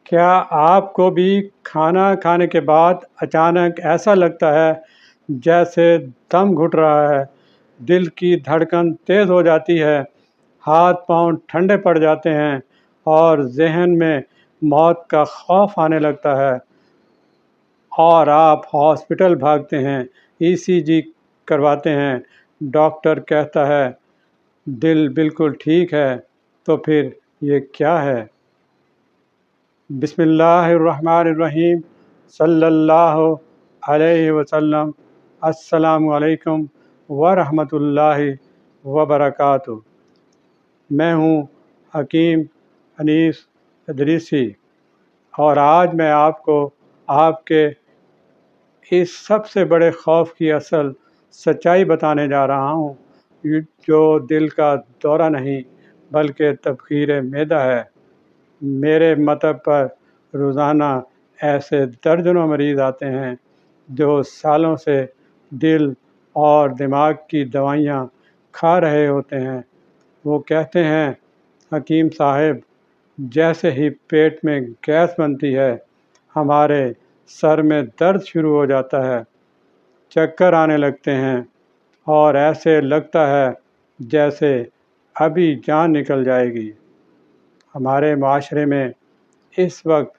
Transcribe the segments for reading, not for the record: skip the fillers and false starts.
کیا آپ کو بھی کھانا کھانے کے بعد اچانک ایسا لگتا ہے جیسے دم گھٹ رہا ہے، دل کی دھڑکن تیز ہو جاتی ہے، ہاتھ پاؤں ٹھنڈے پڑ جاتے ہیں اور ذہن میں موت کا خوف آنے لگتا ہے اور آپ ہاسپٹل بھاگتے ہیں، ECG کرواتے ہیں، ڈاکٹر کہتا ہے دل بالکل ٹھیک ہے، تو پھر یہ کیا ہے؟ بسم اللہ الرحمن الرحیم، صلی اللہ علیہ وسلم۔ السلام علیکم ورحمۃ اللہ وبرکاتہ۔ میں ہوں حکیم انیس ادریسی اور آج میں آپ کو آپ کے اس سب سے بڑے خوف کی اصل سچائی بتانے جا رہا ہوں، جو دل کا دورہ نہیں بلکہ تبخیر معدہ ہے۔ میرے مطب پر روزانہ ایسے درجنوں مریض آتے ہیں جو سالوں سے دل اور دماغ کی دوائیاں کھا رہے ہوتے ہیں۔ وہ کہتے ہیں حکیم صاحب، جیسے ہی پیٹ میں گیس بنتی ہے ہمارے سر میں درد شروع ہو جاتا ہے، چکر آنے لگتے ہیں اور ایسے لگتا ہے جیسے ابھی جان نکل جائے گی۔ ہمارے معاشرے میں اس وقت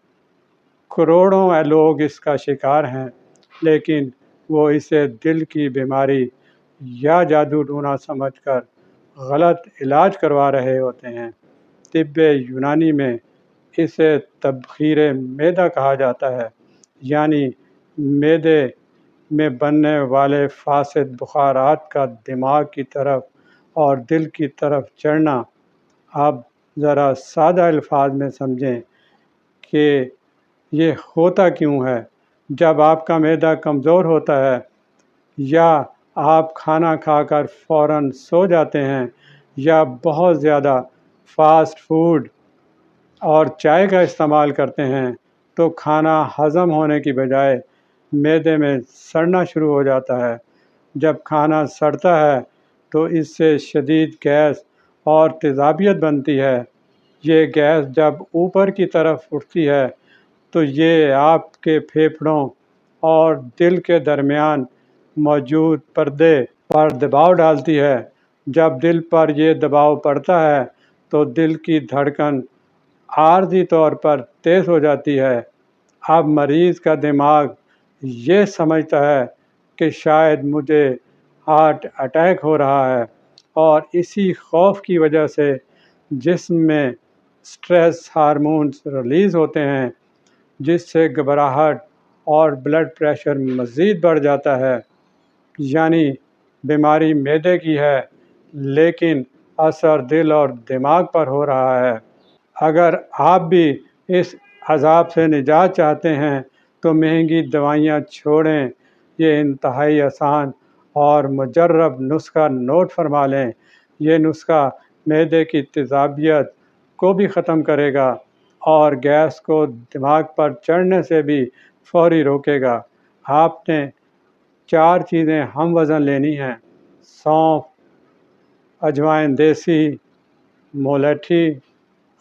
کروڑوں لوگ اس کا شکار ہیں، لیکن وہ اسے دل کی بیماری یا جادو ٹونا سمجھ کر غلط علاج کروا رہے ہوتے ہیں۔ طب یونانی میں اسے تبخیر معدہ کہا جاتا ہے، یعنی معدے میں بننے والے فاسد بخارات کا دماغ کی طرف اور دل کی طرف چڑھنا۔ اب ذرا سادہ الفاظ میں سمجھیں کہ یہ ہوتا کیوں ہے۔ جب آپ کا معدہ کمزور ہوتا ہے یا آپ کھانا کھا کر فوراً سو جاتے ہیں یا بہت زیادہ فاسٹ فوڈ اور چائے کا استعمال کرتے ہیں تو کھانا ہضم ہونے کی بجائے معدے میں سڑنا شروع ہو جاتا ہے۔ جب کھانا سڑتا ہے تو اس سے شدید گیس اور تیزابیت بنتی ہے۔ یہ گیس جب اوپر کی طرف اٹھتی ہے تو یہ آپ کے پھیپھڑوں اور دل کے درمیان موجود پردے پر دباؤ ڈالتی ہے۔ جب دل پر یہ دباؤ پڑتا ہے تو دل کی دھڑکن عارضی طور پر تیز ہو جاتی ہے۔ اب مریض کا دماغ یہ سمجھتا ہے کہ شاید مجھے ہارٹ اٹیک ہو رہا ہے، اور اسی خوف کی وجہ سے جسم میں سٹریس ہارمونز ریلیز ہوتے ہیں، جس سے گھبراہٹ اور بلڈ پریشر مزید بڑھ جاتا ہے۔ یعنی بیماری معدے کی ہے لیکن اثر دل اور دماغ پر ہو رہا ہے۔ اگر آپ بھی اس عذاب سے نجات چاہتے ہیں تو مہنگی دوائیاں چھوڑیں، یہ انتہائی آسان اور مجرب نسخہ نوٹ فرما لیں۔ یہ نسخہ معدے کی تیزابیت کو بھی ختم کرے گا اور گیس کو دماغ پر چڑھنے سے بھی فوری روکے گا۔ آپ نے 4 چیزیں ہم وزن لینی ہیں: سونف، اجوائن دیسی، مولیٹھی،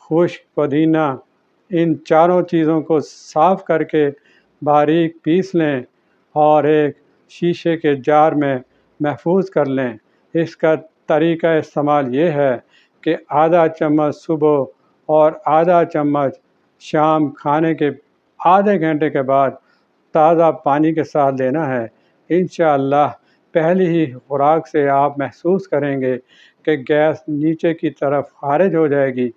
خشک پودینہ۔ ان چاروں چیزوں کو صاف کر کے باریک پیس لیں اور ایک شیشے کے جار میں محفوظ کر لیں۔ اس کا طریقہ استعمال یہ ہے کہ آدھا چمچ صبح اور آدھا چمچ شام کھانے کے آدھے گھنٹے کے بعد تازہ پانی کے ساتھ لینا ہے۔ انشاءاللہ پہلی ہی خوراک سے آپ محسوس کریں گے کہ گیس نیچے کی طرف خارج ہو جائے گی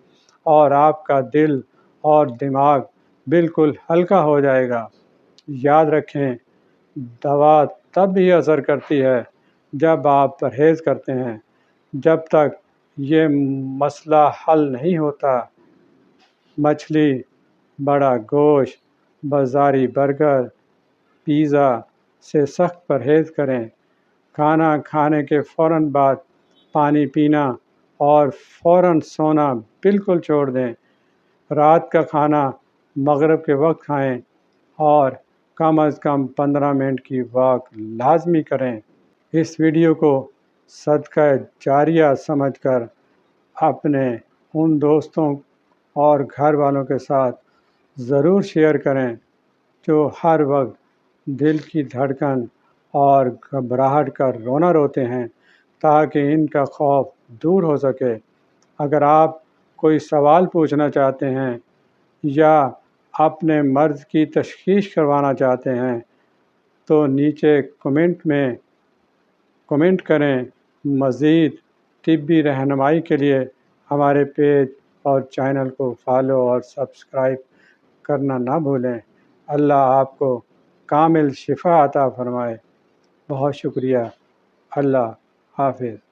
اور آپ کا دل اور دماغ بالکل ہلکا ہو جائے گا۔ یاد رکھیں، دوا تب بھی اثر کرتی ہے جب آپ پرہیز کرتے ہیں۔ جب تک یہ مسئلہ حل نہیں ہوتا، مچھلی، بڑا گوشت، بازاری برگر، پیزا سے سخت پرہیز کریں۔ کھانا کھانے کے فوراً بعد پانی پینا اور فوراً سونا بالکل چھوڑ دیں۔ رات کا کھانا مغرب کے وقت کھائیں اور کم از کم 15 منٹ کی واک لازمی کریں۔ اس ویڈیو کو صدقہ جاریہ سمجھ کر اپنے ان دوستوں اور گھر والوں کے ساتھ ضرور شیئر کریں جو ہر وقت دل کی دھڑکن اور گھبراہٹ کا رونا روتے ہیں، تاکہ ان کا خوف دور ہو سکے۔ اگر آپ کوئی سوال پوچھنا چاہتے ہیں یا اپنے مرض کی تشخیص کروانا چاہتے ہیں تو نیچے کمنٹ کریں۔ مزید طبی رہنمائی کے لیے ہمارے پیج اور چینل کو فالو اور سبسکرائب کرنا نہ بھولیں۔ اللہ آپ کو کامل شفا عطا فرمائے۔ بہت شکریہ۔ اللہ حافظ۔